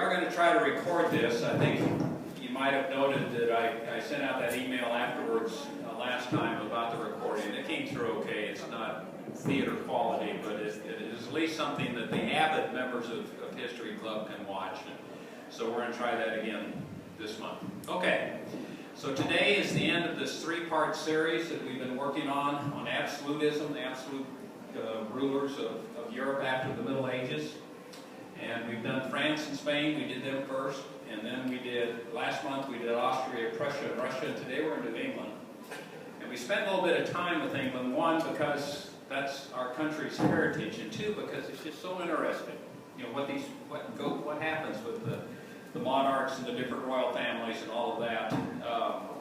are going to try to record this. I think you might have noted that I sent out that email afterwards last time about the recording. It came through okay. It's not theater quality, but it is at least something that the avid members of History Club can watch. So we're going to try that again this month. Okay, so today is the end of this three-part series that we've been working on absolutism, the absolute rulers of Europe after the Middle Ages. And we've done France and Spain, we did them first, and then we did, last month we did Austria, Prussia, and Russia, and today we're into England. And we spent a little bit of time with England, one, because that's our country's heritage, and two, because it's just so interesting. You know, what happens with the monarchs and the different royal families and all of that.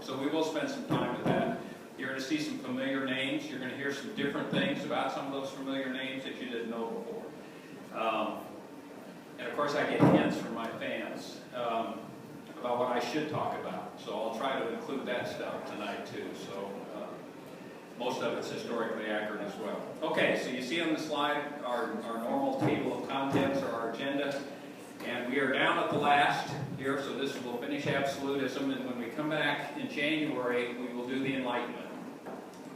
So we will spend some time with that. You're going to see some familiar names. You're going to hear some different things about some of those familiar names that you didn't know before. And of course I get hints from my fans about what I should talk about. So I'll try to include that stuff tonight too. So most of it's historically accurate as well. Okay, so you see on the slide our normal table of contents or our agenda. And we are down at the last here, so this will finish absolutism. And when we come back in January, we will do the Enlightenment,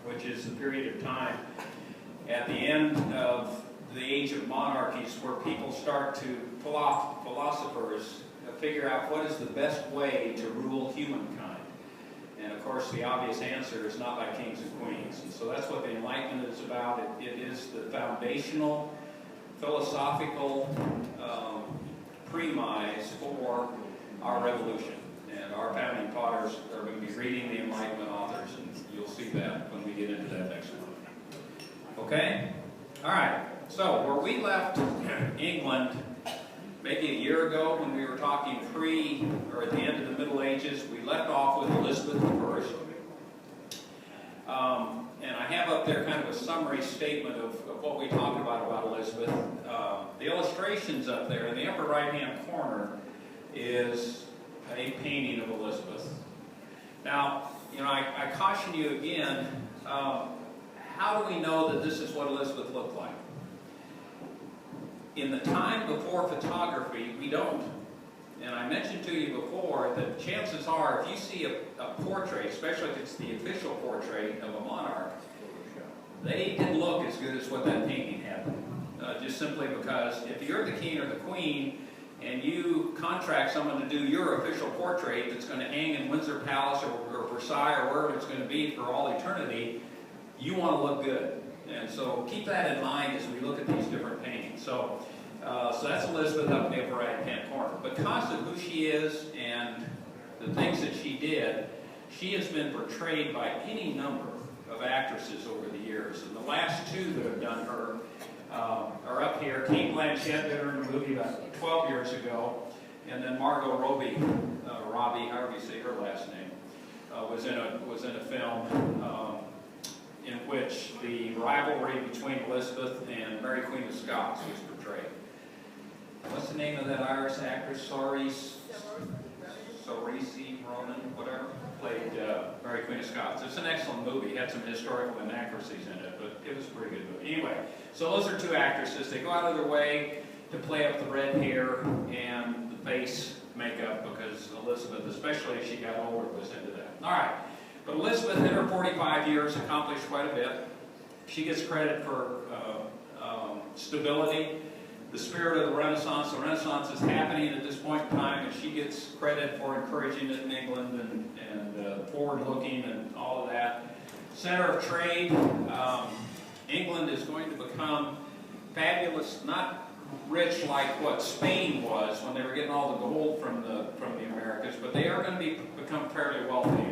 which is the period of time at the end of the age of monarchies where people start to, philosophers, figure out what is the best way to rule humankind. And of course the obvious answer is not by kings and queens. And so that's what the Enlightenment is about. It is the foundational, philosophical premise for our revolution. And our founding fathers are going to be reading the Enlightenment authors, and you'll see that when we get into that next month. Okay? All right. So, where we left England maybe a year ago when we were talking or at the end of the Middle Ages, we left off with Elizabeth I. And I have up there kind of a summary statement of what we talked about Elizabeth. The illustrations up there in the upper right-hand corner is a painting of Elizabeth. Now, you know, I caution you again, how do we know that this is what Elizabeth looked like? In the time before photography, we don't. And I mentioned to you before that chances are, if you see a portrait, especially if it's the official portrait of a monarch, they didn't look as good as what that painting had. Just simply because if you're the king or the queen and you contract someone to do your official portrait that's going to hang in Windsor Palace or Versailles or wherever it's going to be for all eternity, you want to look good. And so keep that in mind as we look at these different paintings. So that's Elizabeth up in the upper right-hand corner. Because of who she is and the things that she did, she has been portrayed by any number of actresses over the years. And the last two that have done her are up here. Kate Blanchett did her in a movie about 12 years ago. And then Margot Robbie, however you say her last name, was in a film in which the rivalry between Elizabeth and Mary Queen of Scots was portrayed. What's the name of that Irish actress? Saoirse Ronan, whatever, played Mary Queen of Scots. It's an excellent movie. It had some historical inaccuracies in it, but it was a pretty good movie. Anyway, so those are two actresses. They go out of their way to play up the red hair and the face makeup because Elizabeth, especially as she got older, was into that. All right. But Elizabeth, in her 45 years, accomplished quite a bit. She gets credit for stability, the spirit of the Renaissance. The Renaissance is happening at this point in time, and she gets credit for encouraging it in England and forward-looking and all of that. Center of trade. England is going to become fabulous, not rich like what Spain was when they were getting all the gold from the Americas, but they are going to become fairly wealthy.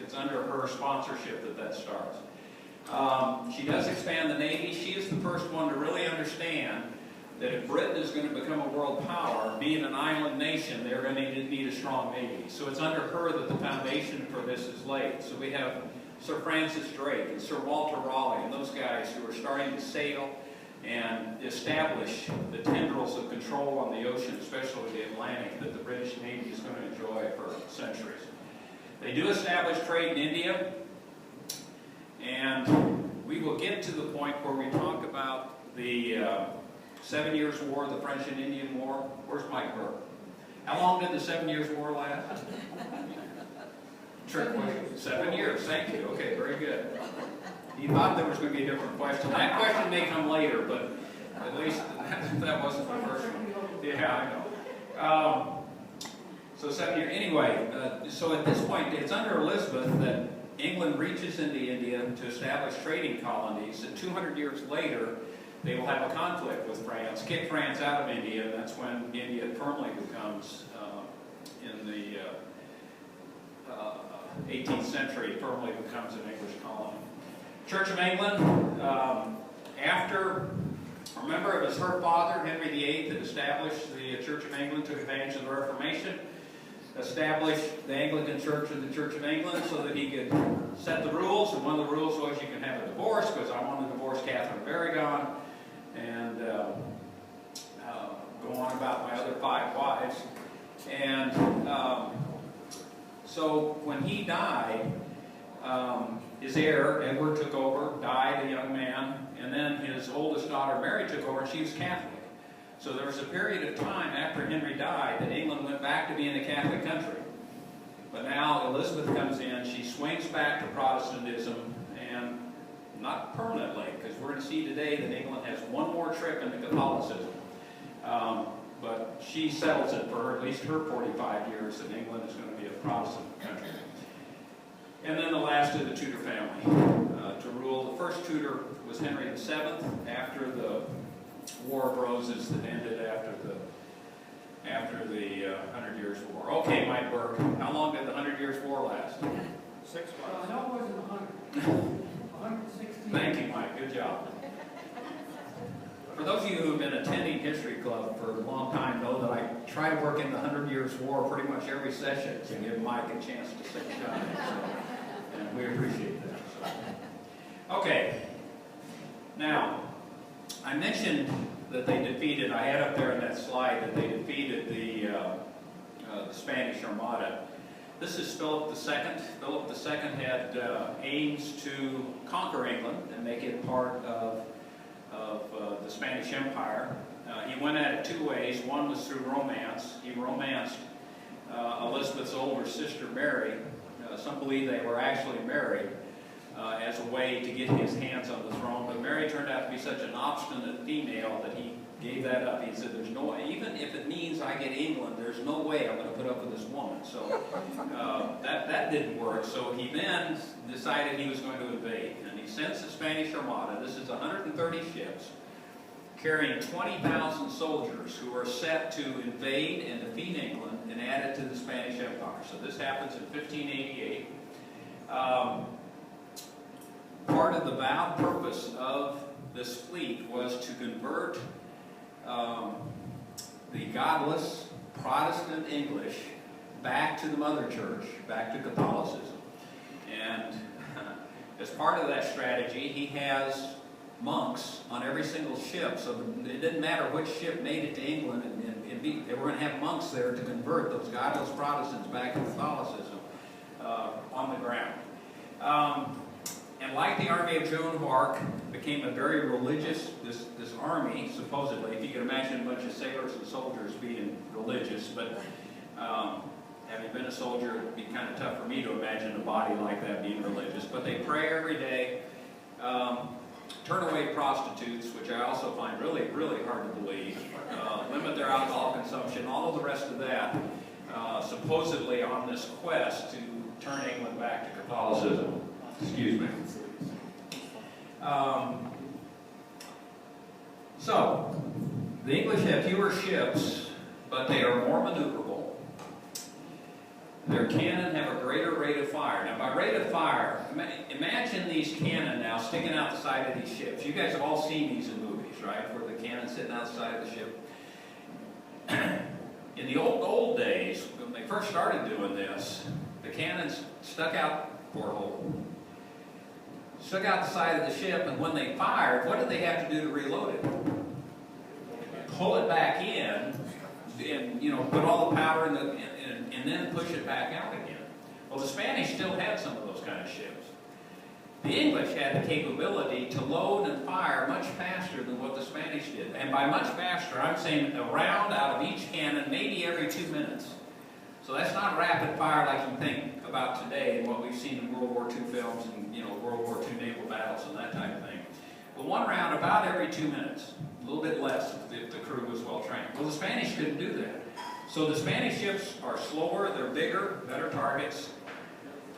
It's under her sponsorship that starts. She does expand the Navy. She is the first one to really understand that if Britain is going to become a world power, being an island nation, they're going to need a strong Navy. So it's under her that the foundation for this is laid. So we have Sir Francis Drake and Sir Walter Raleigh and those guys who are starting to sail and establish the tendrils of control on the ocean, especially the Atlantic, that the British Navy is going to enjoy for centuries. They do establish trade in India, and we will get to the point where we talk about the 7 Years' War, the French and Indian War. Where's Mike Burke? How long did the 7 Years' War last? Trick question. 7 years, thank you. Okay, very good. You thought there was going to be a different question. That question may come later, but at least that wasn't the first one. Yeah, I know. So 7 years. Anyway, so at this point, it's under Elizabeth that England reaches into India to establish trading colonies, and 200 years later, they will have a conflict with France, kick France out of India, and that's when India firmly becomes, in the 18th century, firmly becomes an English colony. Church of England, remember it was her father, Henry VIII, that established the Church of England, took advantage of the Reformation, established the Anglican Church and the Church of England so that he could set the rules, and one of the rules was you can have a divorce, because I want to divorce Catherine of Aragon, and go on about my other 5 wives. And so when he died, his heir, Edward, took over, died a young man, and then his oldest daughter, Mary, took over, and she was Catholic. So there was a period of time after Henry died that England went back to being a Catholic country. But now Elizabeth comes in, she swings back to Protestantism, and not permanently, because we're going to see today that England has one more trip into Catholicism. But she settles it for at least her 45 years that England is going to be a Protestant country. And then the last of the Tudor family to rule. The first Tudor was Henry VII after the War of Roses that ended after the 100 Years' War. Okay, Mike Burke, how long did the 100 Years' War last? 6 months. I know it wasn't 100. 116. Thank you, Mike. Good job. For those of you who have been attending History Club for a long time know that I try to work in the 100 Years' War pretty much every session to give Mike a chance to say time. So, and we appreciate that. So. Okay. Now, I mentioned that they defeated, I had up there in that slide that they defeated the Spanish Armada. This is Philip II. Philip II had aims to conquer England and make it part of the Spanish Empire. He went at it 2 ways. One was through romance. He romanced Elizabeth's older sister Mary. Some believe they were actually married as a way to get his hands on the throne. But Mary turned out to be such an obstinate female that he gave that up. He said, "There's no, even if it means I get England, there's no way I'm going to put up with this woman." So that didn't work. So he then decided he was going to invade. And he sends the Spanish Armada. This is 130 ships carrying 20,000 soldiers who are set to invade and defeat England and add it to the Spanish Empire. So this happens in 1588. Part of the vowed purpose of this fleet was to convert the godless Protestant English back to the mother church, back to Catholicism. And as part of that strategy, he has monks on every single ship, so it didn't matter which ship made it to England, they were going to have monks there to convert those godless Protestants back to Catholicism on the ground. And like the army of Joan of Arc, became a very religious, this army, supposedly, if you can imagine a bunch of sailors and soldiers being religious, but having been a soldier, it'd be kind of tough for me to imagine a body like that being religious. But they pray every day, turn away prostitutes, which I also find really, really hard to believe, limit their alcohol consumption, all of the rest of that, supposedly on this quest to turn England back to Catholicism. Excuse me. So, the English have fewer ships, but they are more maneuverable. Their cannon have a greater rate of fire. Now, by rate of fire, imagine these cannon now sticking out the side of these ships. You guys have all seen these in movies, right? Where the cannon's sitting outside of the ship. In the old days, when they first started doing this, the cannons stuck out porthole, stuck out the side of the ship, and when they fired, what did they have to do to reload it? Pull it back in, and put all the powder in and then push it back out again. Well, the Spanish still had some of those kind of ships. The English had the capability to load and fire much faster than what the Spanish did. And by much faster, I'm saying a round out of each cannon, maybe every 2 minutes. So that's not rapid fire like you think about today and what we've seen in World War II films and World War II naval battles and that type of thing. But one round about every 2 minutes, a little bit less if the crew was well trained. Well, the Spanish couldn't do that. So the Spanish ships are slower, they're bigger, better targets.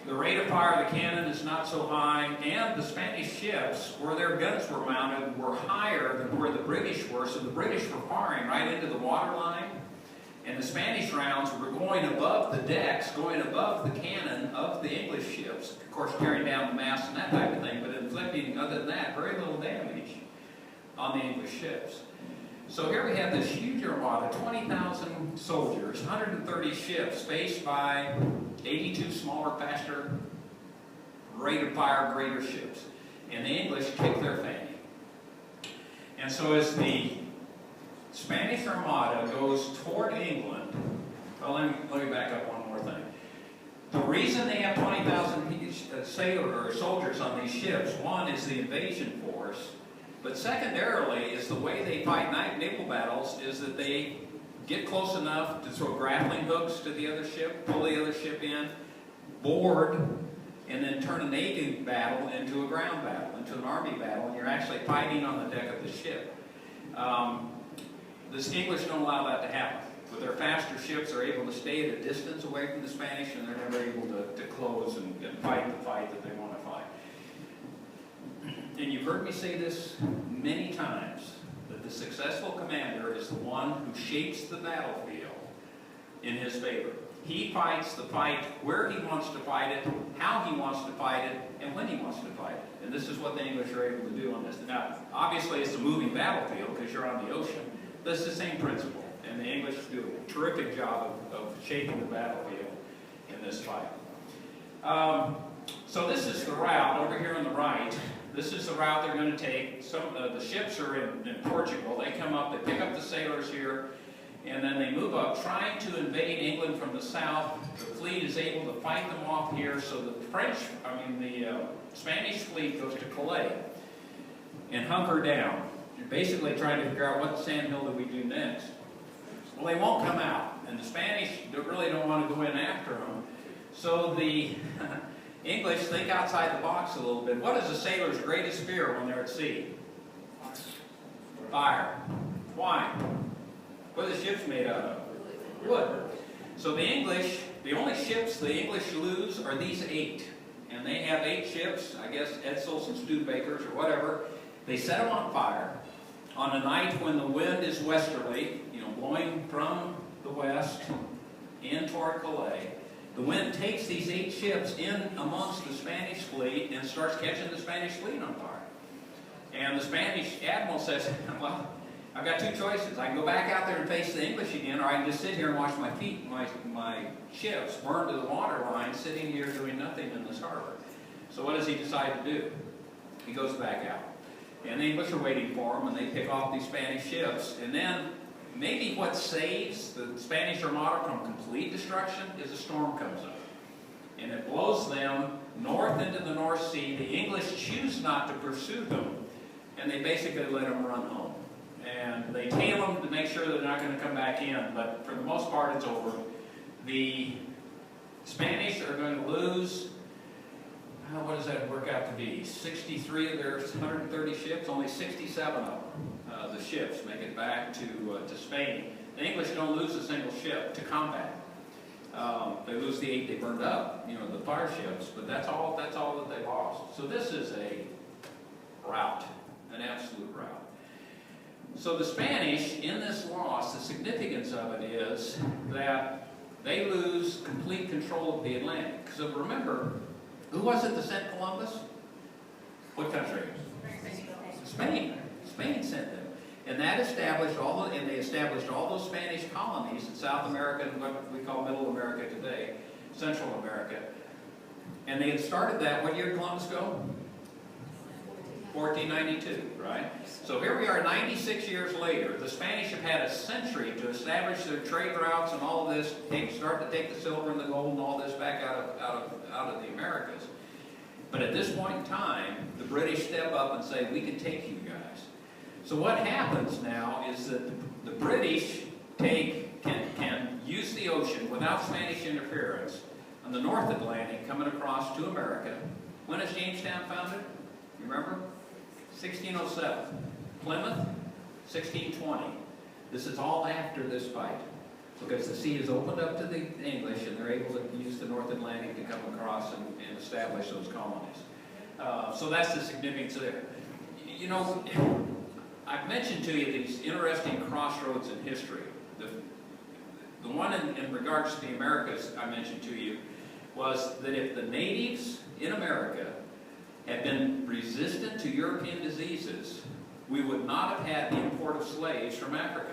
The rate of fire of the cannon is not so high, and the Spanish ships, where their guns were mounted, were higher than where the British were, so the British were firing right into the water line, and the Spanish rounds were going above the decks, going above the cannon of the English ships, of course carrying down the masts and that type of thing, but inflicting, other than that, very little damage on the English ships. So here we have this huge armada, 20,000 soldiers, 130 ships, spaced by 82 smaller, faster, rate of fire, greater ships. And the English kicked their fanny. And so as the Spanish Armada goes toward England, well, let me back up one more thing. The reason they have 20,000 soldiers on these ships, one is the invasion force, but secondarily is the way they fight naval battles is that they get close enough to throw grappling hooks to the other ship, pull the other ship in, board, and then turn a navy battle into a ground battle, into an army battle, and you're actually fighting on the deck of the ship. The English don't allow that to happen. With their faster ships, they're able to stay at a distance away from the Spanish, and they're never able to close and fight the fight that they want to fight. And you've heard me say this many times, that the successful commander is the one who shapes the battlefield in his favor. He fights the fight where he wants to fight it, how he wants to fight it, and when he wants to fight it. And this is what the English are able to do on this. Now, obviously it's a moving battlefield because you're on the ocean. That's the same principle. And the English do a terrific job of shaping the battlefield in this fight. So this is the route over here on the right. This is the route they're going to take. The ships are in Portugal. They come up, they pick up the sailors here, and then they move up, trying to invade England from the south. The fleet is able to fight them off here, so the Spanish fleet goes to Calais and hunker down. You're basically trying to figure out what sandhill do we do next. Well, they won't come out, and the Spanish really don't want to go in after them. So the English think outside the box a little bit. What is a sailor's greatest fear when they're at sea? Fire. Why? What are the ships made out of? Wood. So the English, the only ships the English lose are these 8. And they have 8 ships, I guess Edsels and Studebakers or whatever. They set them on fire on a night when the wind is westerly, blowing from the west in toward Calais. The wind takes these 8 ships in amongst the Spanish fleet and starts catching the Spanish fleet on fire. And the Spanish admiral says, well, I've got 2 choices. I can go back out there and face the English again, or I can just sit here and watch my ships burn to the water line, sitting here doing nothing in this harbor. So what does he decide to do? He goes back out. And the English are waiting for him, and they pick off these Spanish ships. And then maybe what saves the Spanish Armada from complete destruction is a storm comes up. And it blows them north into the North Sea. The English choose not to pursue them, and they basically let them run home. And they tail them to make sure they're not going to come back in, but for the most part it's over. The Spanish are going to lose, what does that work out to be? 63 of their 130 ships, only 67 of them. The ships make it back to Spain. The English don't lose a single ship to combat. They lose the 8 they burned up, the fire ships, but that's all that they lost. So this is a rout, an absolute rout. So the Spanish, in this loss, the significance of it is that they lose complete control of the Atlantic. So remember, who was it that sent Columbus? What country? Spain. Spain sent them. And that established they established all those Spanish colonies in South America and what we call Middle America today, Central America. And they had started that, what year did Columbus go? 1492, right? So here we are 96 years later. The Spanish have had a century to establish their trade routes and all of this, start to take the silver and the gold and all this back out of the Americas. But at this point in time, the British step up and say, we can take you guys. So what happens now is that the British can use the ocean without Spanish interference on the North Atlantic coming across to America. When is Jamestown founded? You remember? 1607. Plymouth, 1620. This is all after this fight, because the sea is opened up to the English and they're able to use the North Atlantic to come across and establish those colonies. So that's the significance there. You know, I've mentioned to you these interesting crossroads in history. The one in regards to the Americas I mentioned to you was that if the natives in America had been resistant to European diseases, we would not have had the import of slaves from Africa.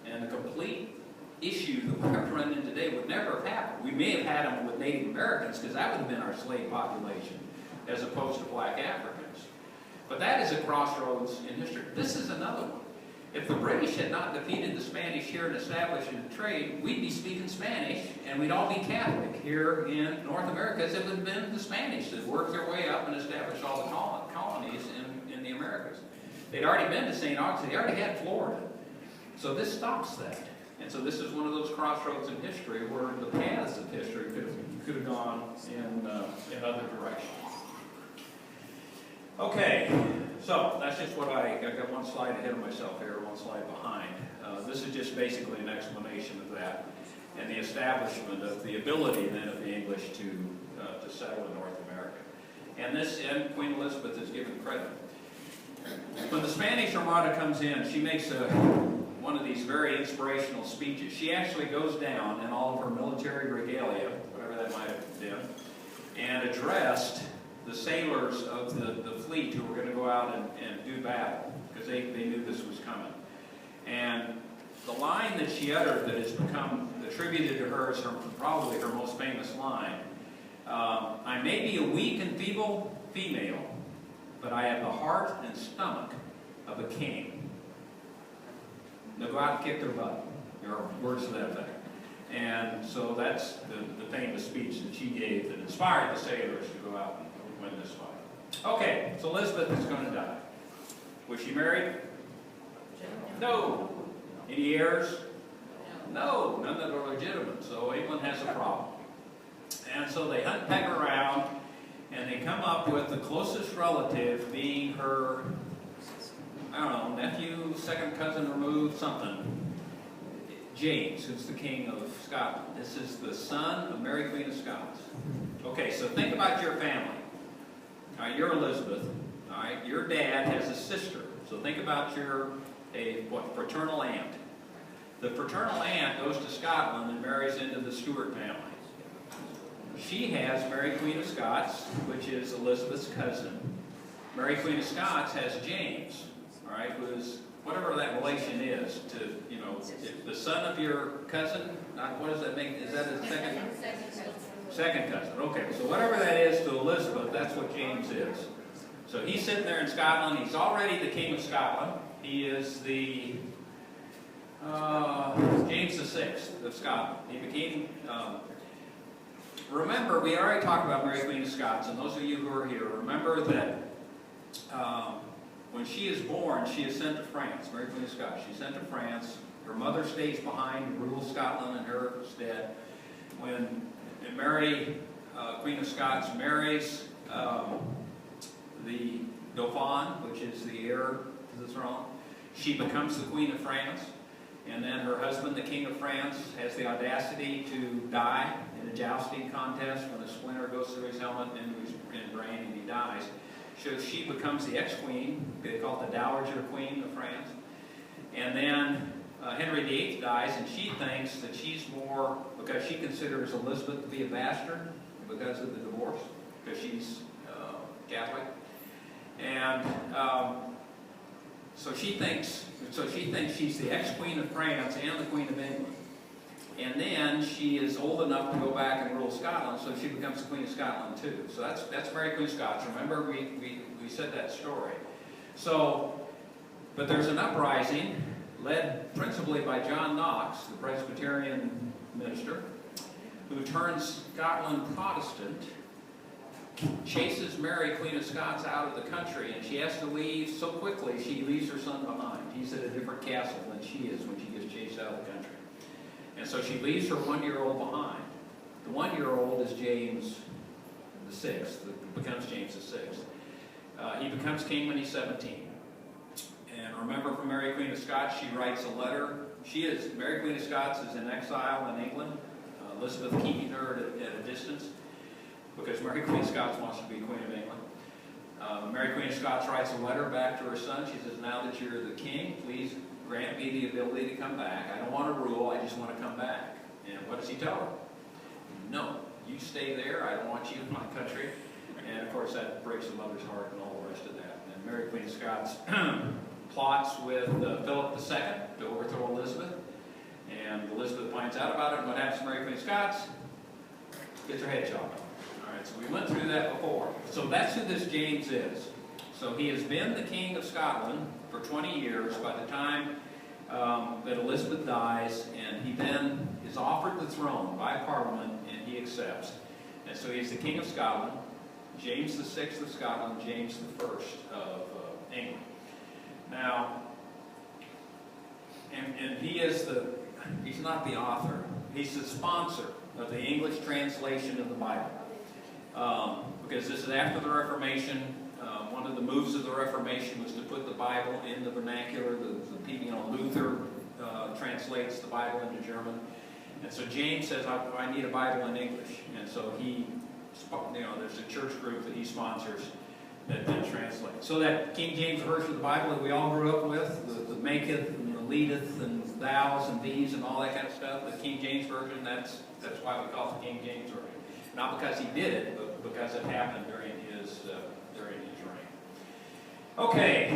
And the complete issue that we're running into today would never have happened. We may have had them with Native Americans, because that would have been our slave population, as opposed to black Africans. But that is a crossroads in history. This is another one. If the British had not defeated the Spanish here and established a trade, we'd be speaking Spanish, and we'd all be Catholic here in North America, as it would have been the Spanish that worked their way up and established all the colonies in the Americas. They'd already been to St. Augustine. They already had Florida. So this stops that. And so this is one of those crossroads in history where the paths of history could have gone in other directions. Okay, so that's just what I got one slide ahead of myself here, one slide behind. This is just basically an explanation of that and the establishment of the ability then of the English to settle in North America. And Queen Elizabeth is given credit. When the Spanish Armada comes in, she makes one of these very inspirational speeches. She actually goes down in all of her military regalia, whatever that might have been, and addressed the sailors of the fleet who were going to go out and do battle, because they knew this was coming. And the line that she uttered that has become attributed to her as probably her most famous line, I may be a weak and feeble female, but I have the heart and stomach of a king. Now go out and kick their butt. There are words to that effect. And so that's the famous speech that she gave that inspired the sailors to go out and win this fight. Okay, so Elizabeth is going to die. Was she married? No. Any heirs? No, none that are legitimate. So England has a problem. And so they hunt peck around, and they come up with the closest relative being her, I don't know, nephew, second cousin removed, something. James, who's the King of Scotland. This is the son of Mary Queen of Scots. Okay, so think about your family. All right, you're Elizabeth. All right, your dad has a sister. So think about your fraternal aunt. The fraternal aunt goes to Scotland and marries into the Stuart family. She has Mary Queen of Scots, which is Elizabeth's cousin. Mary Queen of Scots has James, all right, who is whatever that relation is to, you know, the son of your cousin. What does that make? Is that a second? Second cousin. Okay, so whatever that is to Elizabeth, that's what James is. So he's sitting there in Scotland. He's already the King of Scotland. He is the James VI of Scotland. He became. Remember, we already talked about Mary Queen of Scots, and those of you who are here, remember that when she is born, she is sent to France. Mary Queen of Scots. She's sent to France. Her mother stays behind to rule Scotland in her stead. When Mary, Queen of Scots, marries the Dauphin, which is the heir to the throne, she becomes the Queen of France. And then her husband, the King of France, has the audacity to die in a jousting contest when a splinter goes through his helmet and into his brain and he dies. So she becomes the ex-queen. They call it the Dowager Queen of France. And then Henry VIII dies, and she thinks that she's more, because she considers Elizabeth to be a bastard because of the divorce, because she's Catholic. And so she thinks she's the ex-queen of France and the Queen of England. And then she is old enough to go back and rule Scotland, so she becomes the Queen of Scotland too. So that's Mary Queen of Scots. Remember, we said that story. So, but there's an uprising led principally by John Knox, the Presbyterian minister, who turns Scotland Protestant chases Mary, Queen of Scots, out of the country, and she has to leave so quickly she leaves her son behind. He's at a different castle than she is when she gets chased out of the country. And so she leaves her 1-year-old behind. The 1-year-old is James the Sixth, becomes James the Sixth. He becomes king when he's 17. And remember, from Mary, Queen of Scots, she writes a letter. Mary, Queen of Scots is in exile in England. Elizabeth keeping her at a distance because Mary, Queen of Scots wants to be Queen of England. Mary, Queen of Scots writes a letter back to her son. She says, now that you're the king, please grant me the ability to come back. I don't want to rule, I just want to come back. And what does he tell her? No, you stay there, I don't want you in my country. And of course that breaks the mother's heart and all the rest of that. And Mary, Queen of Scots plots with Philip II to overthrow Elizabeth. And Elizabeth finds out about it, and what happens to Mary, Queen of Scots? Gets her head chopped off. All right, so we went through that before. So that's who this James is. So he has been the King of Scotland for 20 years by the time that Elizabeth dies, and he then is offered the throne by Parliament, and he accepts. And so he's the King of Scotland, James VI of Scotland, James I of England. Now, and he's not the author, he's the sponsor of the English translation of the Bible. Because this is after the Reformation. One of the moves of the Reformation was to put the Bible in the vernacular. Luther translates the Bible into German. And so James says, I need a Bible in English. And so there's a church group that he sponsors that then translates. So that King James version of the Bible that we all grew up with, the maketh and the leadeth and thous and these and all that kind of stuff, the King James version, that's why we call it the King James version. Not because he did it, but because it happened during his reign. Okay,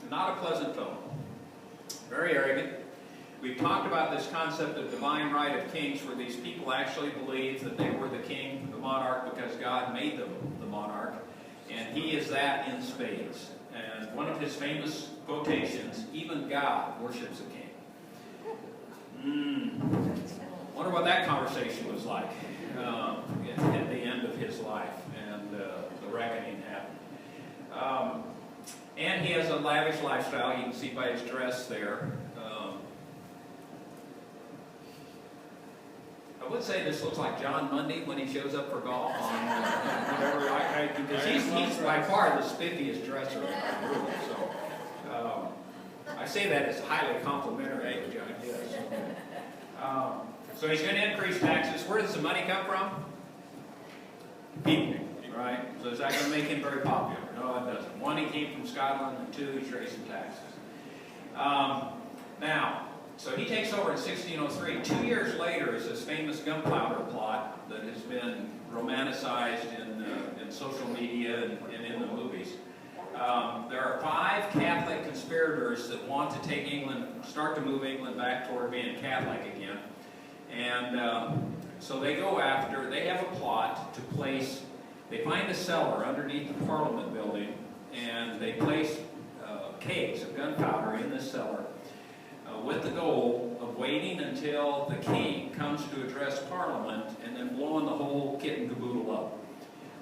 not a pleasant fellow. Very arrogant. We've talked about this concept of divine right of kings, where these people actually believed that they were the king, the monarch, because God made them the monarch. And he is that in spades. And one of his famous quotations, even God worships a king. Wonder what that conversation was like at the end of his life, and the reckoning happened. And he has a lavish lifestyle. You can see by his dress there. I would say this looks like John Mundy when he shows up for golf because he's by far the spiffiest dresser in the room. So I say that as highly complimentary to John. Yes. So he's going to increase taxes. Where does the money come from? People, right? So is that going to make him very popular? No, it doesn't. One, he came from Scotland, and two, he's raising taxes. Now, so he takes over in 1603. 2 years later is this famous gunpowder plot that has been romanticized in social media and in the movies. There are 5 Catholic conspirators that want to start to move England back toward being Catholic again. And so they have a plot to place, they find a cellar underneath the Parliament building, and they place kegs of gunpowder in this cellar with the goal of waiting until the king comes to address Parliament and then blowing the whole kit and caboodle up.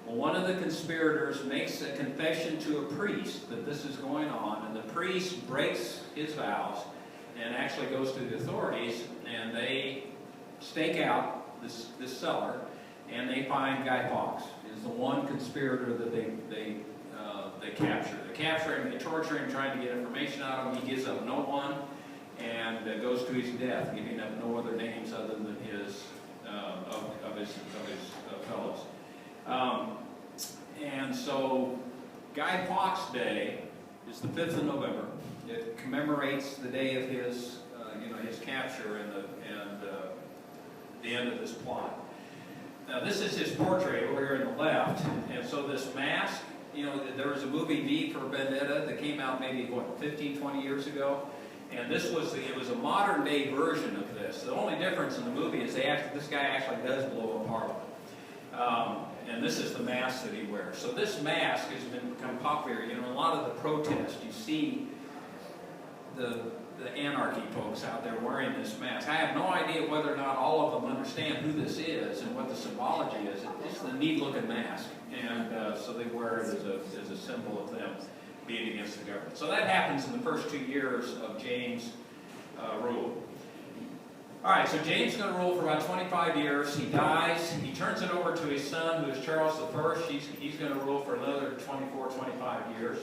Well, one of the conspirators makes a confession to a priest that this is going on, and the priest breaks his vows and actually goes to the authorities, and they stake out this cellar, and they find Guy Fawkes is the one conspirator that they capture. They capture him, they torture him, trying to get information out of him. He gives up no one, and goes to his death, giving up no other names other than his fellows. And so Guy Fawkes Day is the 5th of November. It commemorates the day of his capture and the end of this plot. Now this is his portrait over here on the left, and so this mask, there was a movie V for Vendetta that came out maybe 15, 20 years ago, and it was a modern day version of this. The only difference in the movie is this guy actually does blow a Parliament. And this is the mask that he wears. So this mask has become popular. In a lot of the protests, you see the the anarchy folks out there wearing this mask. I have no idea whether or not all of them understand who this is and what the symbology is. It's a neat-looking mask, and so they wear it as a symbol of them being against the government. So that happens in the first 2 years of James' rule. All right, so James is going to rule for about 25 years. He dies. He turns it over to his son, who is Charles I. He's going to rule for another 24, 25 years.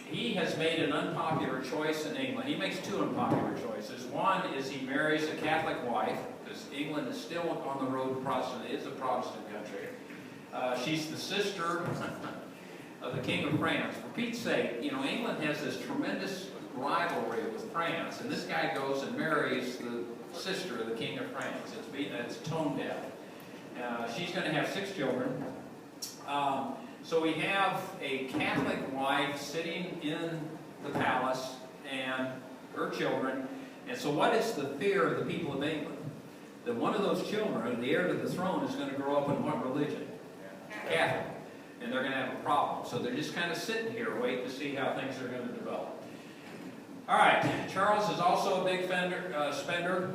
He has made an unpopular choice in England. He makes two unpopular choices. One is he marries a Catholic wife, because England is still on the road to Protestant. It is a Protestant country. She's the sister of the King of France. For Pete's sake, you know, England has this tremendous rivalry with France, and this guy goes and marries the sister of the King of France. It's tone deaf. She's going to have 6 children. So we have a Catholic wife sitting in the palace and her children. And so what is the fear of the people of England? That one of those children, the heir to the throne, is going to grow up in what religion? Catholic. And they're going to have a problem. So they're just kind of sitting here waiting to see how things are going to develop. All right, Charles is also a big spender.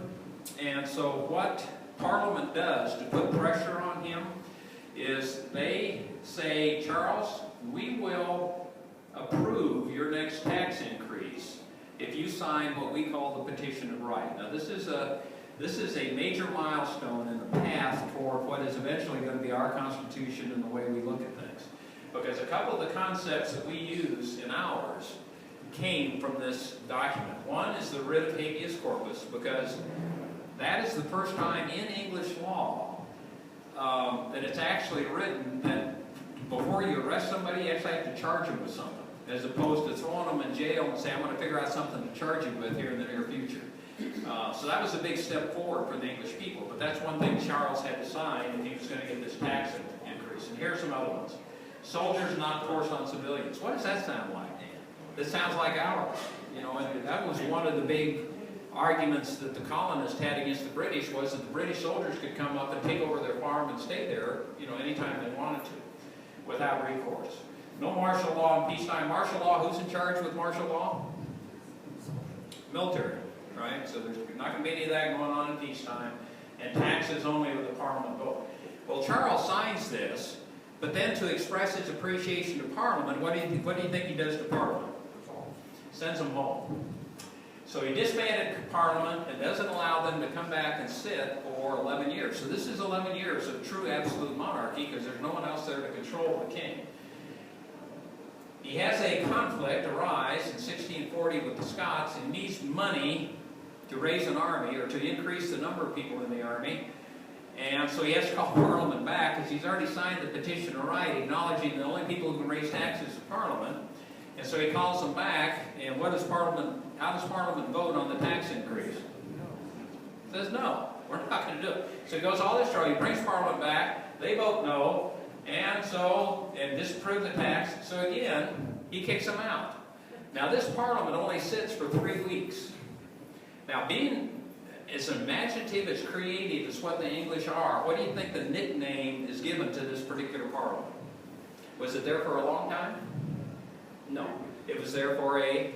And so what Parliament does to put pressure on him is they say, Charles, we will approve your next tax increase if you sign what we call the Petition of Right. Now this is a major milestone in the path toward what is eventually going to be our Constitution and the way we look at things. Because a couple of the concepts that we use in ours came from this document. One is the Writ of Habeas Corpus, because that is the first time in English law that it's actually written that before you arrest somebody, you actually have to charge them with something, as opposed to throwing them in jail and saying, I'm going to figure out something to charge you with here in the near future. So that was a big step forward for the English people, but that's one thing Charles had to sign if he was going to get this tax increase. And here are some other ones. Soldiers not forced on civilians. What does that sound like? This sounds like ours. You know, and that was one of the big arguments that the colonists had against the British, was that the British soldiers could come up and take over their farm and stay there, you know, anytime they wanted to, without recourse. No martial law in peacetime. Martial law, who's in charge with martial law? Military, right? So there's not going to be any of that going on in peacetime, and taxes only with the Parliament vote. Well, Charles signs this, but then to express his appreciation to Parliament, what do you think he does to Parliament? Sends them home. So he disbanded Parliament and doesn't allow them to come back and sit for 11 years. So this is 11 years of true absolute monarchy, because there's no one else there to control the king. He has a conflict arise in 1640 with the Scots, and needs money to raise an army, or to increase the number of people in the army. And so he has to call Parliament back, because he's already signed the Petition of Right, acknowledging the only people who can raise taxes is Parliament. And so he calls them back, and how does Parliament vote on the tax increase? Says no, we're not going to do it. So he goes all this trouble, he brings Parliament back, they vote no, and disapprove the tax. So again, he kicks them out. Now this Parliament only sits for 3 weeks. Now being as imaginative, as creative as what the English are, what do you think the nickname is given to this particular Parliament? Was it there for a long time? No. It was there for a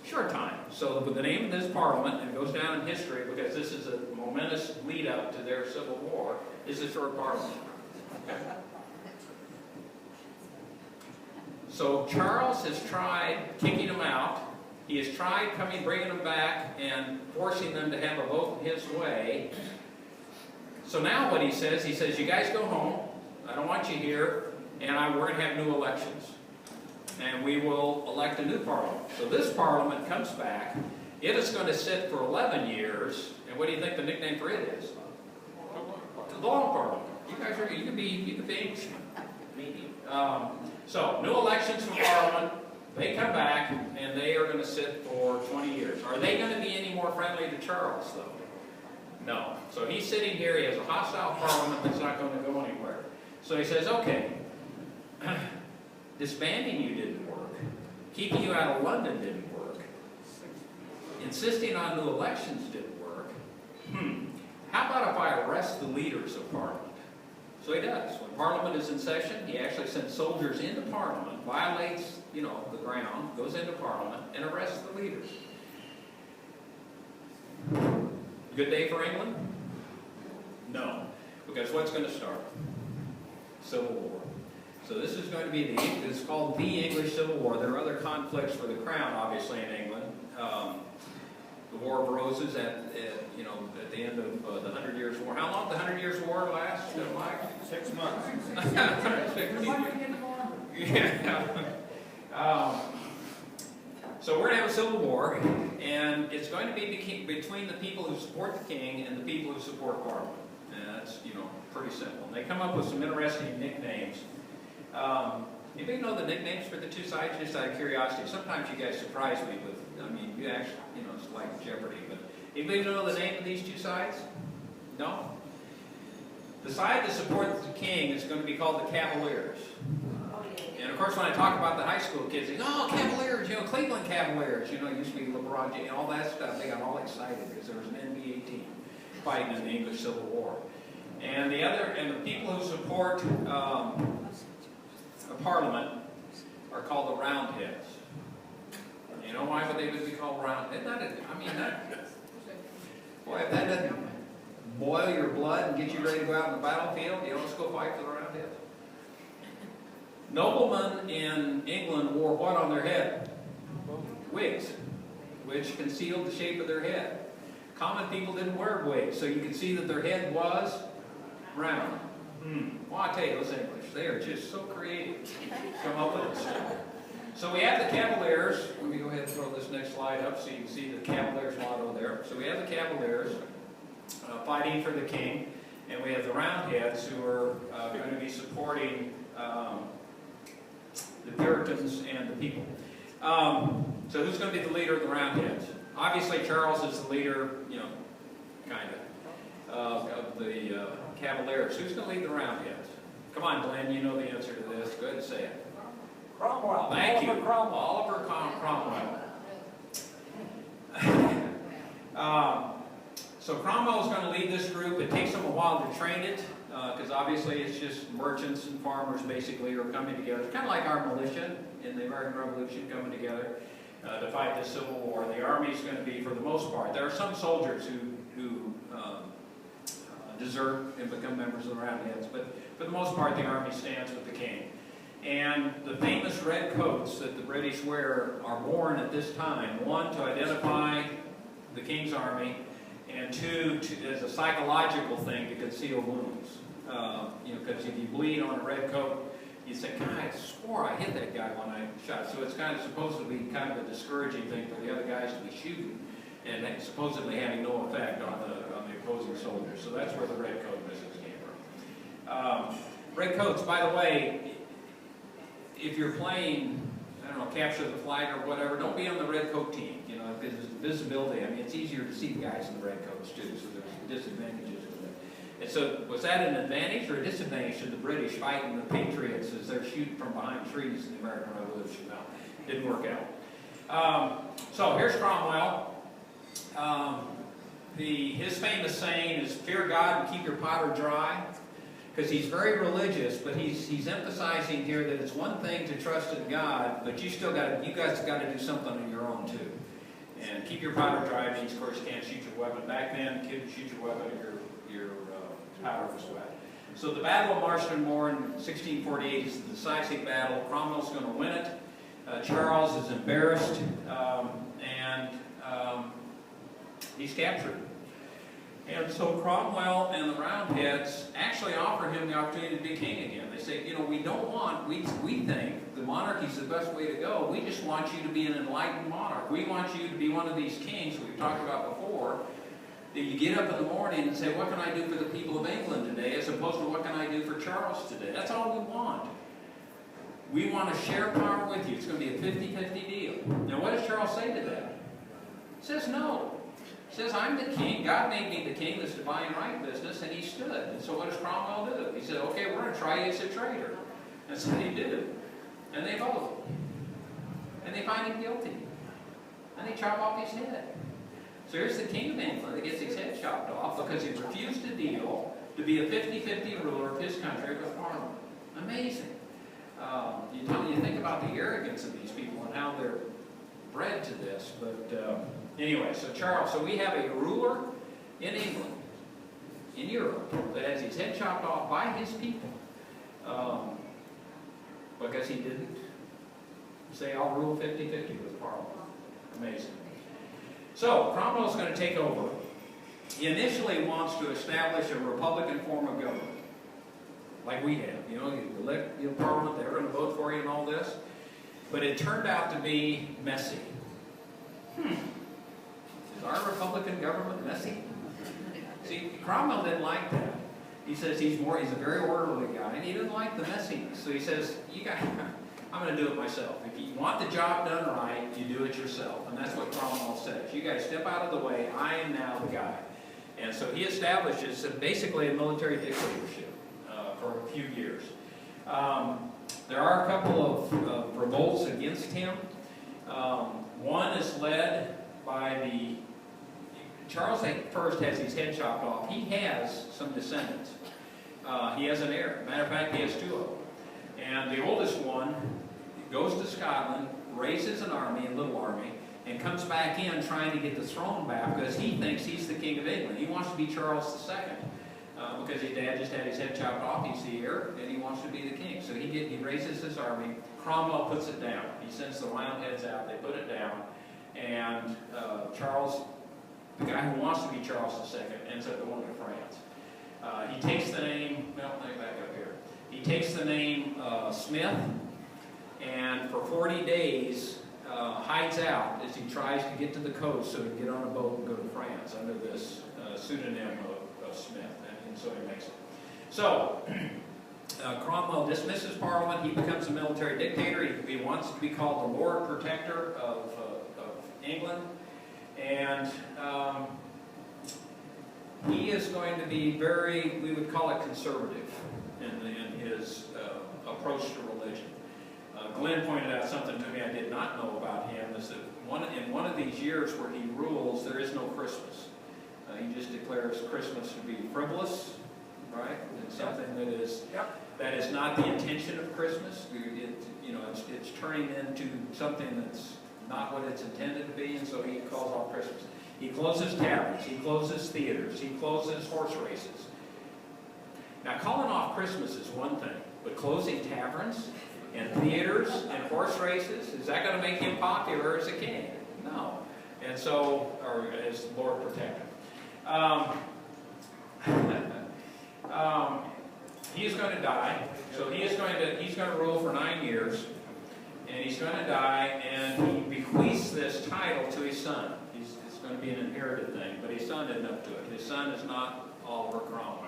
short time. So the name of this Parliament, and it goes down in history because this is a momentous lead-up to their Civil War, is the short Parliament. So Charles has tried kicking them out. He has tried bringing them back and forcing them to have a vote his way. So now what he says, you guys go home, I don't want you here, and we're going to have new elections. And we will elect a new Parliament. So this Parliament comes back. It is going to sit for 11 years. And what do you think the nickname for it is? The Long Parliament. You can be English. So new elections for Parliament. They come back, and they are going to sit for 20 years. Are they going to be any more friendly to Charles, though? No. So he's sitting here. He has a hostile Parliament that's not going to go anywhere. So he says, okay, disbanding you didn't work. Keeping you out of London didn't work. Insisting on new elections didn't work. How about if I arrest the leaders of Parliament? So he does. When Parliament is in session, he actually sends soldiers into Parliament, violates, the ground, goes into Parliament, and arrests the leaders. Good day for England? No. Because what's going to start? Civil War. So this is going to be it's called the English Civil War. There are other conflicts for the crown, obviously, in England. The War of Roses at the end of the 100 Years' War. How long did the 100 Years' War last, Mike? 6 months. Yeah. So we're going to have a civil war, and it's going to be between the people who support the king and the people who support Parliament. And that's, pretty simple. And they come up with some interesting nicknames. Anybody know the nicknames for the two sides? Just out of curiosity. Sometimes you guys surprise me with, you actually, it's like Jeopardy. But anybody know the name of these two sides? No? The side that supports the king is going to be called the Cavaliers. And of course, when I talk about the high school kids, they go, "Oh, Cavaliers, Cleveland Cavaliers, it used to be LeBron James," all that stuff. They got all excited because there was an NBA team fighting in the English Civil War. And the people who support a Parliament are called the Roundheads. You know why would they be called Roundheads? Boy, if that doesn't boil your blood and get you ready to go out in the battlefield, let's go fight for the Roundheads. Noblemen in England wore what on their head? Wigs, which concealed the shape of their head. Common people didn't wear wigs, so you could see that their head was round. Well, I tell you, those English, they are just so creative. Come up with this. So we have the Cavaliers. Let me go ahead and throw this next slide up so you can see the Cavaliers motto there. So we have the Cavaliers fighting for the king, and we have the Roundheads who are going to be supporting the Puritans and the people. So who's going to be the leader of the Roundheads? Obviously, Charles is the leader, kind of the Cavaliers. Who's going to lead the Roundheads? Come on, Glenn, you know the answer to this. Go ahead and say it. Cromwell. Thank you. Cromwell. Oliver Cromwell. So Cromwell is going to lead this group. It takes them a while to train it, because obviously it's just merchants and farmers basically who are coming together. It's kind of like our militia in the American Revolution coming together to fight this Civil War. The army is going to be, for the most part, there are some soldiers who desert and become members of the Roundheads, but for the most part the army stands with the king. And the famous red coats that the British wear are worn at this time, one, to identify the king's army, and two, as a psychological thing to conceal wounds. Because if you bleed on a red coat, you say, "God, I swore I hit that guy when I shot." So it's kind of supposed to be kind of a discouraging thing for the other guys to be shooting, and supposedly having no effect on the opposing soldiers. So that's where the red coat business came from. Red coats, by the way, if you're playing, capture the flag or whatever, don't be on the red coat team, because the visibility, it's easier to see the guys in the red coats too, so there's disadvantages with it. And so, was that an advantage or a disadvantage to the British fighting the Patriots as they're shooting from behind trees in the American Revolution? No, didn't work out. So, here's Cromwell. His famous saying is, "Fear God and keep your powder dry." Because he's very religious, but he's emphasizing here that it's one thing to trust in God, but you guys got to do something on your own too. And keep your powder dry means, of course, you can't shoot your weapon. Back then, you couldn't shoot your weapon if your powder was wet. So the Battle of Marston Moor in 1648 is the decisive battle. Cromwell's going to win it. Charles is embarrassed, and he's captured. And so Cromwell and the Roundheads actually offer him the opportunity to be king again. They say, we think the monarchy's the best way to go. We just want you to be an enlightened monarch. We want you to be one of these kings we've talked about before, that you get up in the morning and say, "What can I do for the people of England today?" as opposed to, "What can I do for Charles today?" That's all we want. We want to share power with you. It's going to be a 50-50 deal. Now, what does Charles say to that? He says no. He says, "I'm the king. God made me the king, this divine right business," and he stood. And so what does Cromwell do? He said, "Okay, we're going to try you as a traitor." And so they do. And they vote. And they find him guilty. And they chop off his head. So here's the king of England that gets his head chopped off because he refused to deal to be a 50-50 ruler of his country with Parliament. Amazing. You think about the arrogance of these people and how they're bred to this. But anyway, so Charles, so we have a ruler in England, in Europe, that has his head chopped off by his people because he didn't say, I'll rule 50-50 with Parliament. Amazing. So, Cromwell's going to take over. He initially wants to establish a Republican form of government, like we have. You know, you elect your Parliament, they're going to vote for you and all this. But it turned out to be messy. Is our Republican government messy? See, Cromwell didn't like that. He says he's a very orderly guy, and he didn't like the messiness. So he says, I'm going to do it myself. If you want the job done right, you do it yourself. And that's what Cromwell says. You guys step out of the way. I am now the guy. And so he establishes basically a military dictatorship for a few years. There are a couple of revolts against him. One is led by Charles I has his head chopped off. He has some descendants. He has an heir. Matter of fact, he has two of them. And the oldest one goes to Scotland, raises an army, a little army, and comes back in trying to get the throne back because he thinks he's the King of England. He wants to be Charles II because his dad just had his head chopped off. He's the heir, and he wants to be the king. So he raises his army. Cromwell puts it down. He sends the Roundheads out. They put it down. And Charles, the guy who wants to be Charles II, ends up going to France. He takes the name, well, let me back up here. He takes the name Smith, and for 40 days hides out as he tries to get to the coast so he can get on a boat and go to France under this pseudonym of Smith, and so he makes it. So, Cromwell dismisses Parliament. He becomes a military dictator. He wants to be called the Lord Protector of England, and he is going to be very, we would call it conservative in his approach to religion. Glenn pointed out something to me I did not know about him, is that in one of these years where he rules, there is no Christmas. He just declares Christmas to be frivolous, right? It's something that is not the intention of Christmas. It's turning into something that's not what it's intended to be, and so he calls off Christmas. He closes taverns, he closes theaters, he closes horse races. Now, calling off Christmas is one thing, but closing taverns and theaters and horse races, is that going to make him popular as a king? No. And so, or as Lord Protector. He is going to die, so he's going to rule for 9 years, and he's going to die, and he bequeaths this title to his son. It's going to be an inherited thing, but his son isn't up to it. His son is not Oliver Cromwell.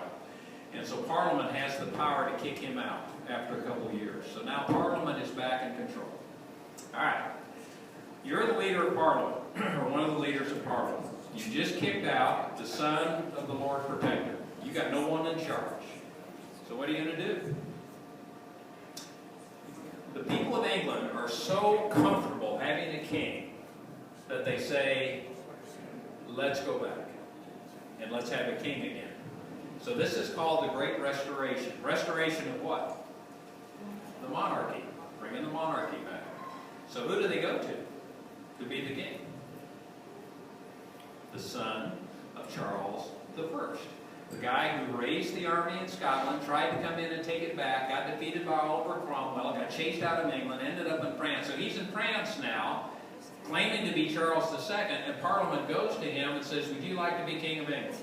And so Parliament has the power to kick him out after a couple of years. So now Parliament is back in control. All right. You're the leader of Parliament, or one of the leaders of Parliament. You just kicked out the son of the Lord Protector. You got no one in charge. So what are you going to do? The people of England are so comfortable having a king that they say, let's go back and let's have a king again. So this is called the Great Restoration. Restoration of what? The monarchy. Bringing the monarchy back. So who do they go to be the king? The son of Charles I. The guy who raised the army in Scotland, tried to come in and take it back, got defeated by Oliver Cromwell, got chased out of England, ended up in France. So he's in France now, claiming to be Charles II, and Parliament goes to him and says, would you like to be King of England?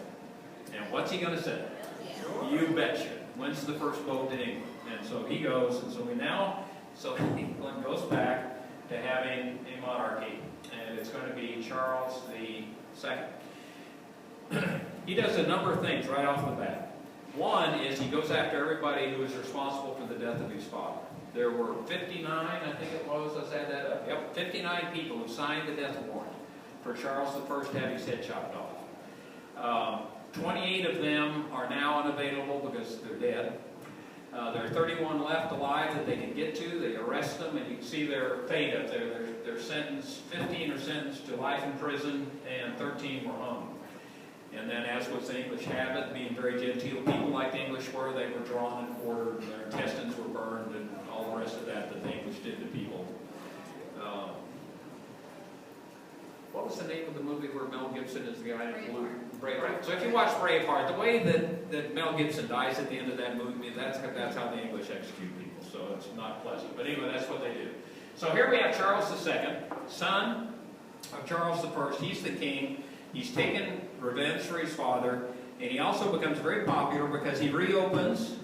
And what's he going to say? You betcha. When's the first vote to England? And so he goes, and so England goes back to having a monarchy, and it's going to be Charles II. He does a number of things right off the bat. One is he goes after everybody who is responsible for the death of his father. There were 59, I think it was, let's add that up. Yep, 59 people who signed the death warrant for Charles I to have his head chopped off. 28 of them are now unavailable because they're dead. There are 31 left alive that they can get to. They arrest them, and you can see their fate up there. They're sentenced, 15 are sentenced to life in prison, and 13 were hung. And then, as was the English habit, being very genteel people like the English were, they were drawn and quartered, and their intestines were burned, and all the rest of that the English did to people. What was the name of the movie where Mel Gibson is the guy in blue? Braveheart. So if you watch Braveheart, the way that Mel Gibson dies at the end of that movie, that's how the English execute people. So it's not pleasant. But anyway, that's what they do. So here we have Charles II, son of Charles I. He's the king. He's taken revenge for his father. And he also becomes very popular because he reopens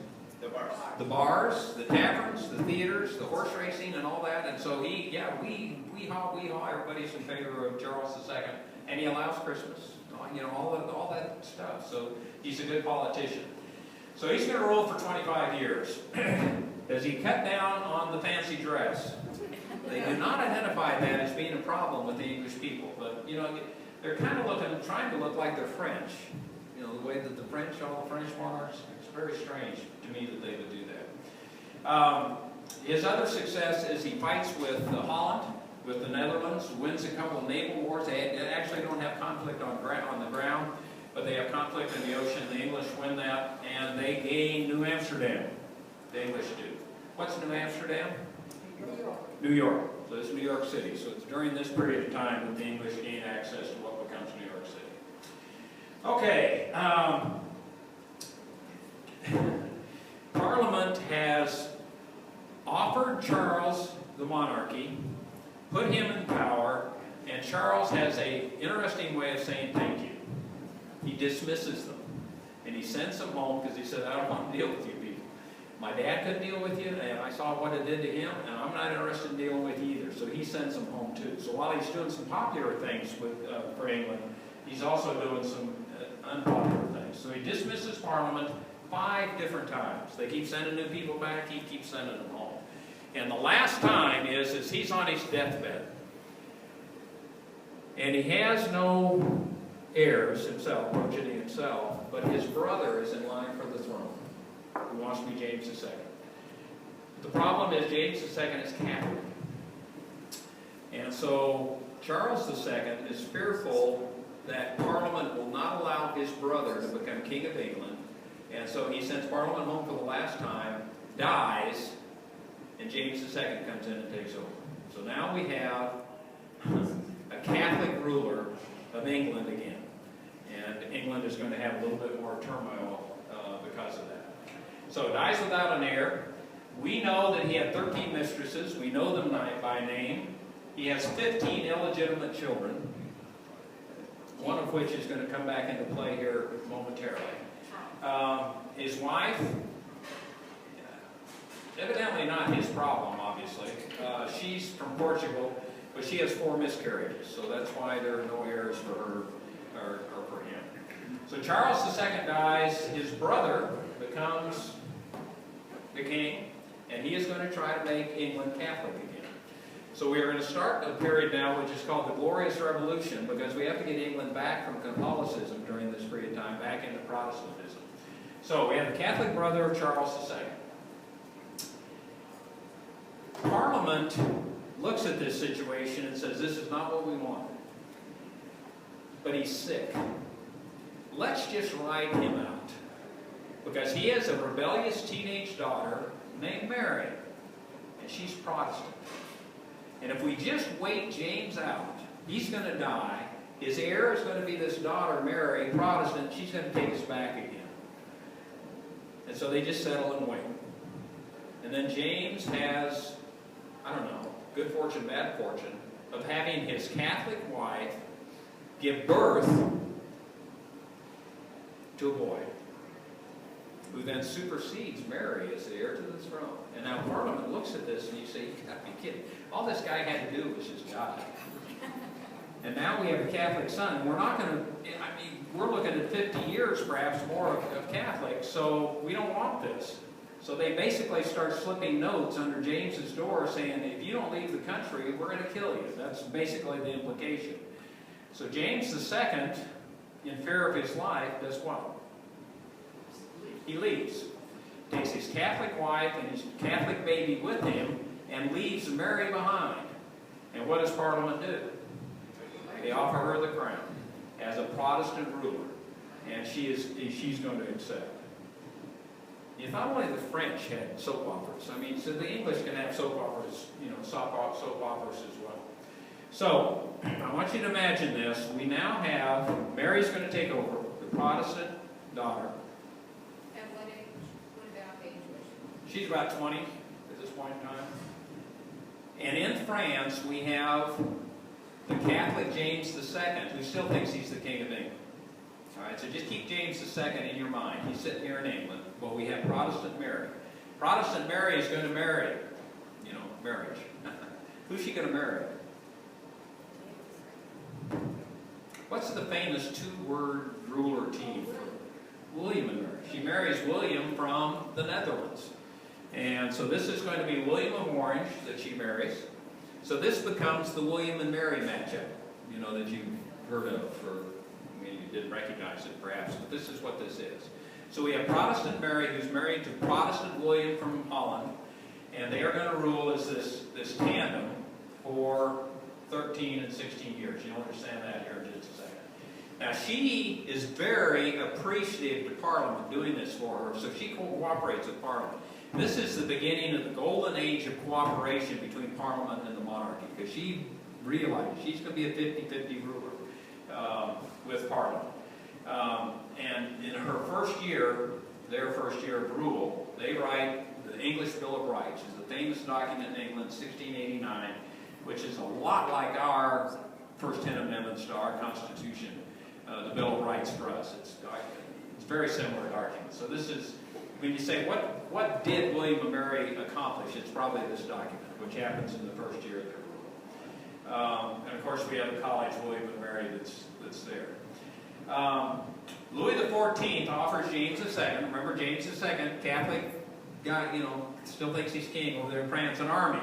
the bars, the taverns, the theaters, the horse racing, and all that. And so we-haw, everybody's in favor of Charles II. And he allows Christmas, all that stuff. So he's a good politician. So he's going to rule for 25 years. Does he cut down on the fancy dress? They do not identify that as being a problem with the English people. But, they're kind of trying to look like they're French. The way that all the French monarchs, it's very strange to me that they would do that. His other success is he fights with Holland, with the Netherlands, wins a couple of naval wars. They actually don't have conflict on the ground, but they have conflict in the ocean. The English win that, and they gain New Amsterdam. The English do. What's New Amsterdam? New York. New York. So it's New York City. So it's during this period of time that the English gain access to what becomes New York City. Okay. Parliament has offered Charles the monarchy, put him in power, and Charles has an interesting way of saying thank you. He dismisses them, and he sends them home because he said, I don't want to deal with you people. My dad couldn't deal with you, and I saw what it did to him, and I'm not interested in dealing with you either. So he sends them home too. So while he's doing some popular things for England, he's also doing some unpopular things. So he dismisses Parliament 5 different times. They keep sending new people back, he keeps sending them home. And the last time is he's on his deathbed. And he has no heirs himself, progeny himself, but his brother is in line for the throne, who wants to be James II. The problem is James II is Catholic. And so Charles II is fearful that Parliament will not allow his brother to become King of England. And so he sends Parliament home for the last time, dies, and James II comes in and takes over. So now we have a Catholic ruler of England again. And England is going to have a little bit more turmoil because of that. So dies without an heir. We know that he had 13 mistresses. We know them by name. He has 15 illegitimate children, one of which is going to come back into play here momentarily. His wife, evidently not his problem, obviously. She's from Portugal, but she has 4 miscarriages, so that's why there are no heirs for her or for him. So Charles II dies. His brother becomes the king, and he is going to try to make England Catholic again. So we are going to start a period now which is called the Glorious Revolution, because we have to get England back from Catholicism during this period of time, back into Protestantism. So we have the Catholic brother of Charles II. Parliament looks at this situation and says, this is not what we want. But he's sick. Let's just ride him out. Because he has a rebellious teenage daughter named Mary. And she's Protestant. And if we just wait James out, he's going to die. His heir is going to be this daughter, Mary, Protestant. She's going to take us back again. And so they just settle and wait. And then James has, I don't know, good fortune, bad fortune, of having his Catholic wife give birth to a boy, who then supersedes Mary as the heir to the throne. And now Parliament looks at this and you say, you gotta be kidding. All this guy had to do was just die. And now we have a Catholic son. We're not going to, we're looking at 50 years perhaps more of Catholics, so we don't want this. So they basically start slipping notes under James's door saying, if you don't leave the country, we're going to kill you. That's basically the implication. So James II, in fear of his life, does what? He leaves. Takes his Catholic wife and his Catholic baby with him and leaves Mary behind. And what does Parliament do? They offer her the crown as a Protestant ruler. And she's going to accept. If not only the French had soap operas, so the English can have soap operas, soap operas as well. So, I want you to imagine this. We now have, Mary's going to take over. Protestant daughter. At what age? What about age was She's about 20 at this point in time. And in France, we have the Catholic James II, who still thinks he's the King of England. All right, so just keep James II in your mind. He's sitting here in England. Well, we have Protestant Mary. Protestant Mary is going to marry, marriage. Who's she going to marry? What's the famous two-word ruler team for William and Mary? She marries William from the Netherlands. And so this is going to be William of Orange that she marries. So this becomes the William and Mary matchup, that you've heard of, or maybe you didn't recognize it perhaps, but this is what this is. So we have Protestant Mary, who's married to Protestant William from Holland, and they are going to rule as this tandem for 13 and 16 years. You'll understand that here in just a second. Now, she is very appreciative to Parliament doing this for her, so she cooperates with Parliament. This is the beginning of the golden age of cooperation between Parliament and the monarchy, because she realizes she's going to be a 50-50 ruler with Parliament. And in her first year, their first year of rule, they write the English Bill of Rights. It's a famous document in England, 1689, which is a lot like our first 10 amendments to our Constitution, the Bill of Rights for us. It's very similar document. So this is, when you say, what did William and Mary accomplish? It's probably this document, which happens in the first year of their rule. And of course, we have the College William and Mary that's there. Louis XIV offers James II, remember James II, Catholic guy, still thinks he's king over there in France, an army.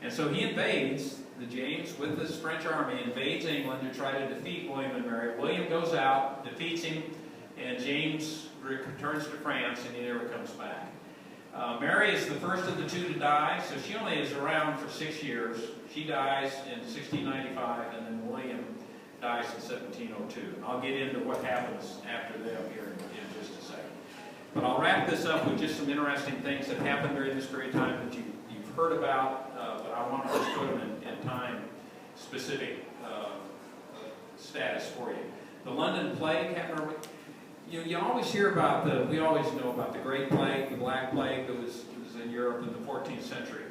And so he invades, James with this French army invades England to try to defeat William and Mary. William goes out, defeats him, and James returns to France, and he never comes back. Mary is the first of the two to die, so she only is around for 6 years. She dies in 1695, and then William dies in 1702. And I'll get into what happens after them here in just a second. But I'll wrap this up with just some interesting things that happened during this period of time that you've heard about, but I want to just put them in time-specific status for you. The London Plague happened. You always hear about we always know about the Great Plague, the Black Plague that was in Europe in the 14th century.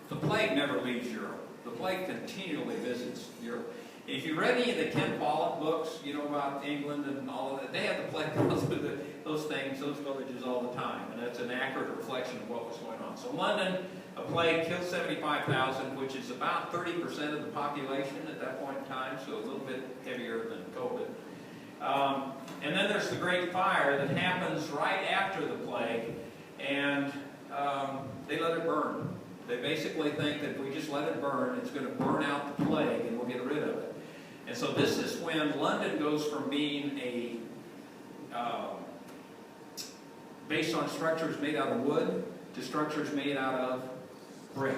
The plague never leaves Europe. The plague continually visits Europe. If you read any of the Ken Follett books, about England and all of that, they had the plague go through those things, those villages all the time, and that's an accurate reflection of what was going on. So London, a plague killed 75,000, which is about 30% of the population at that point in time, so a little bit heavier than COVID. And then there's the Great Fire that happens right after the plague, and they let it burn. They basically think that if we just let it burn, it's going to burn out the plague and we'll get rid of it. And so this is when London goes from being based on structures made out of wood to structures made out of brick.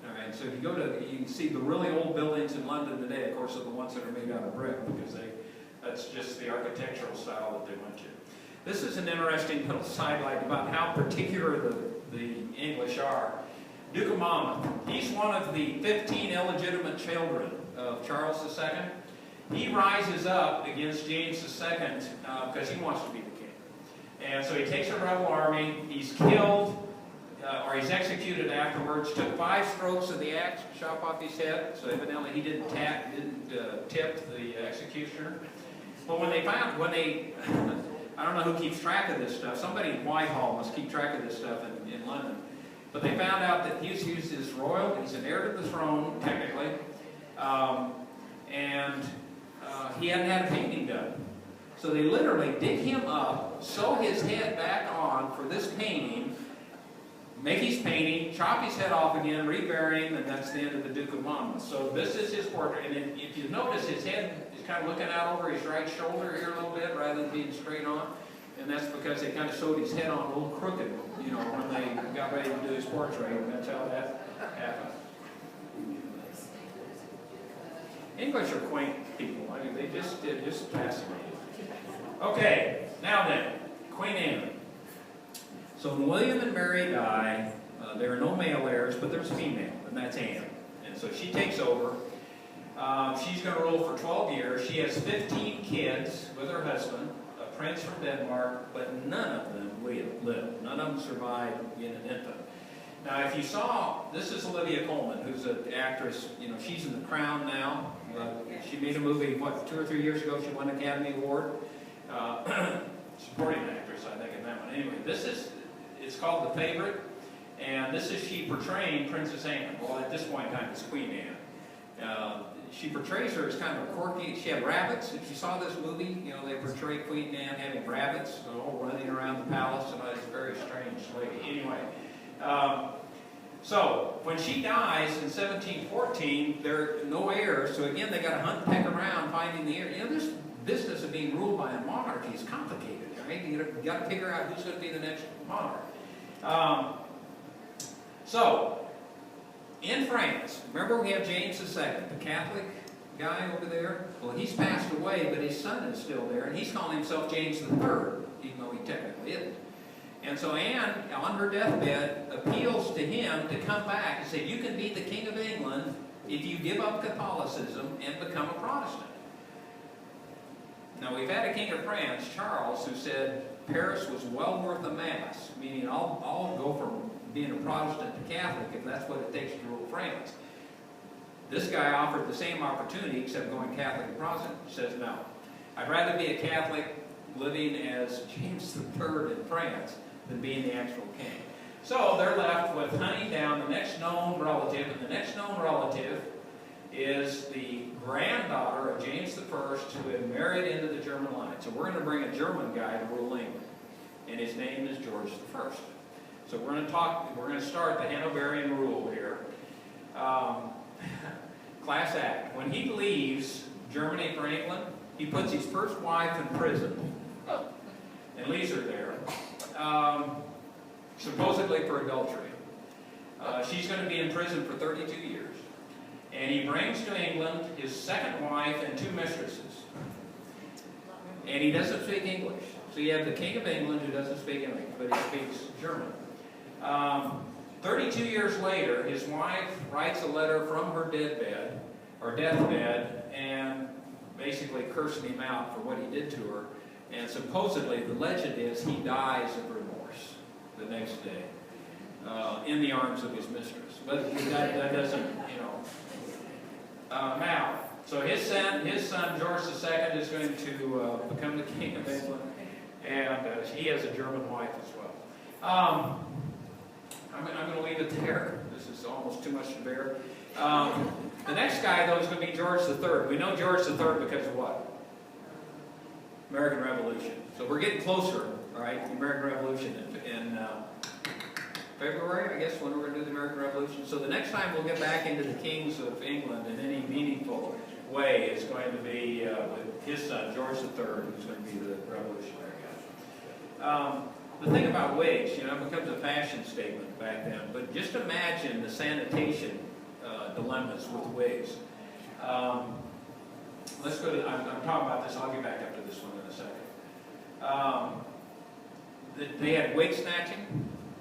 All right, so if you you can see the really old buildings in London today, of course, are the ones that are made out of brick, because that's just the architectural style that they went to. This is an interesting little sidelight about how particular the English are. Duke of Monmouth, he's one of the 15 illegitimate children of Charles II. He rises up against James II because he wants to be the king. And so he takes a rebel army, he's killed, or he's executed afterwards, took 5 strokes of the axe, chop off his head, so evidently he didn't tip the executioner. But when I don't know who keeps track of this stuff, somebody in Whitehall must keep track of this stuff in London. But they found out that he's used his he's an heir to the throne, technically, and he hadn't had a painting done. So they literally dig him up, sew his head back on for this painting, make his painting, chop his head off again, rebury him, and that's the end of the Duke of Monmouth. So this is his portrait, and if you notice, his head is kind of looking out over his right shoulder here a little bit, rather than being straight on. And that's because they kind of sewed his head on a little crooked, when they got ready to do his portrait, and that's how that happened. English are quaint people. I mean, they're just fascinating. Okay, now then, Queen Anne. So when William and Mary die, there are no male heirs, but there's a female, and that's Anne. And so she takes over. She's going to rule for 12 years. She has 15 kids with her husband, a prince from Denmark, but none of them live. None of them survived being an infant. Now, if you saw, this is Olivia Colman, who's an actress. You know, she's in The Crown now. She made a movie, what, 2 or 3 years ago. She won an Academy Award. Supporting actress, I think, in that one. Anyway, it's called The Favorite, and this is she portraying Princess Anne. Well, at this point in time, it's Queen Anne. She portrays her as kind of a quirky. She had rabbits. If you saw this movie, you know, they portray Queen Anne having rabbits all running around the palace, and it's a very strange lady. Anyway, so when she dies in 1714, there are no heirs. So again, they got to hunt, peck around, finding the heir. You know, this business of being ruled by a monarchy is complicated, right? You got to figure out who's going to be the next monarch. So, in France, remember we have James II, the Catholic guy over there? Well, he's passed away, but his son is still there, and he's calling himself James III, even though he technically isn't. And so Anne, on her deathbed, appeals to him to come back and say, you can be the King of England if you give up Catholicism and become a Protestant. Now, we've had a king of France, Charles, who said Paris was well worth a mass, meaning I'll go from being a Protestant to Catholic if that's what it takes to rule France. This guy offered the same opportunity, except going Catholic and Protestant. He says, no. I'd rather be a Catholic living as James III in France than being the actual king. So they're left with hunting down the next known relative, and the next known relative is the granddaughter of James I, who had married into the German line. So we're going to bring a German guy to rule England, and his name is George I. So we're going to start the Hannoverian Rule here. Class act. When he leaves Germany for England, he puts his first wife in prison and leaves her there, supposedly for adultery. She's going to be in prison for 32 years. And he brings to England his second wife and 2 mistresses. And he doesn't speak English. So you have the King of England who doesn't speak English, but he speaks German. 32 years later, his wife writes a letter from her deathbed, and basically cursing him out for what he did to her. And supposedly, the legend is he dies of remorse the next day in the arms of his mistress. But that doesn't, you know. Now, so his son George II is going to become the King of England, and he has a German wife as well. I'm going to leave it there. This is almost too much to bear. The next guy, though, is going to be George III. We know George III because of what? American Revolution. So we're getting closer, all right, the American Revolution in February, I guess, when we're going to do the American Revolution. So the next time we'll get back into the kings of England in any meaningful way is going to be with his son, George III, who's going to be the revolutionary guy. The thing about wigs, you know, it becomes a fashion statement back then, but just imagine the sanitation dilemmas with wigs. Let's go to, I'm talking about this, I'll get back up to this one in a second. They had wig snatching,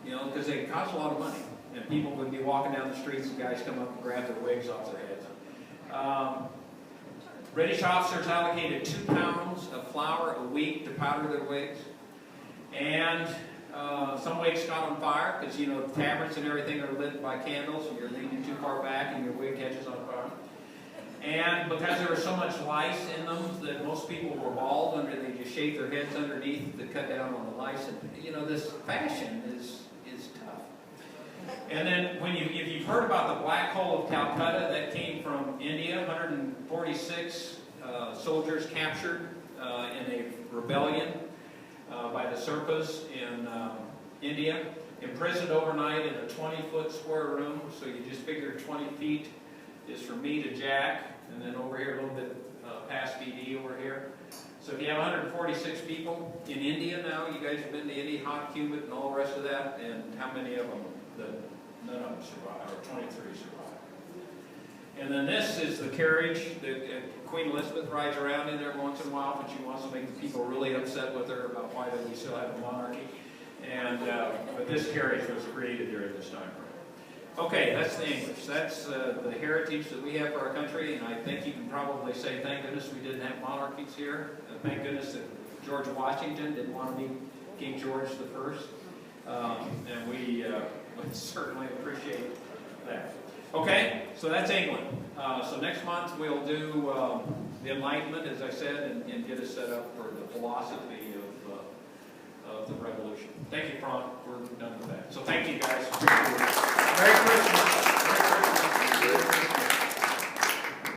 you know, because they cost a lot of money. And people would be walking down the streets and guys come up and grab their wigs off their heads. British officers allocated 2 pounds of flour a week to powder their wigs. And some wigs caught on fire because, you know, tabards and everything are lit by candles, and you're leaning too far back and your wig catches on fire. And because there was so much lice in them that most people were bald, they just shaved their heads underneath to cut down on the lice. And, you know, this fashion is tough. And then if you've heard about the Black Hole of Calcutta, that came from India, 146 soldiers captured in a rebellion by the Sherpas in India, imprisoned overnight in a 20-foot square room. So you just figure 20 feet is from me to Jack, and then over here a little bit past BD over here. So if you have 146 people in India now, you guys have been to India, hot, humid, and all the rest of that, and how many of them, none of them survive, or 23 survive. And then this is the carriage that Queen Elizabeth rides around in there once in a while when she wants to make the people really upset with her about why we still have a monarchy. And but this carriage was created during this time frame. Okay, that's the English. That's the heritage that we have for our country, and I think you can probably say, thank goodness we didn't have monarchies here. Thank goodness that George Washington didn't want to be King George the First, and we would certainly appreciate that. Okay, so that's England. So next month we'll do the Enlightenment, as I said, and get us set up for the philosophy of the Revolution. Thank you, Frank. We're done with that. So thank you, guys. Merry Christmas.